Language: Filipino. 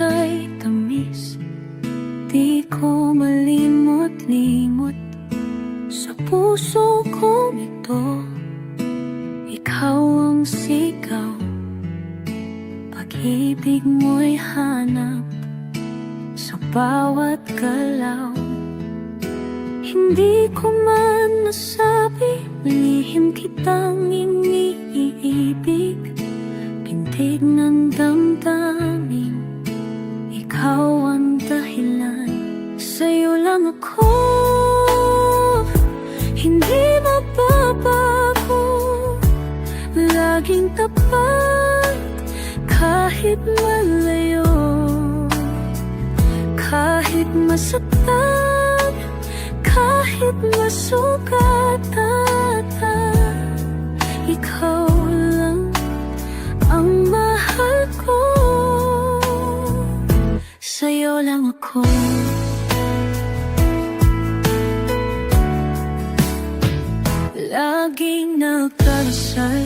ay tamis, di ko malimot-limot. Sa puso kong ito, ikaw ang sigaw. Pag-ibig mo'y hanap sa bawat galaw. Hindi ko man nasabi, lihim kitang iniibig. Pintig ng damdamin, ikaw ang dahilan. Sa'yo lang ako, hindi mababago. Laging tapat, kahit malayo. Kahit masaktan, kahit masugatan, ikaw lang ang mahal ko. Sa'yo lang ako. Laging nagdarasal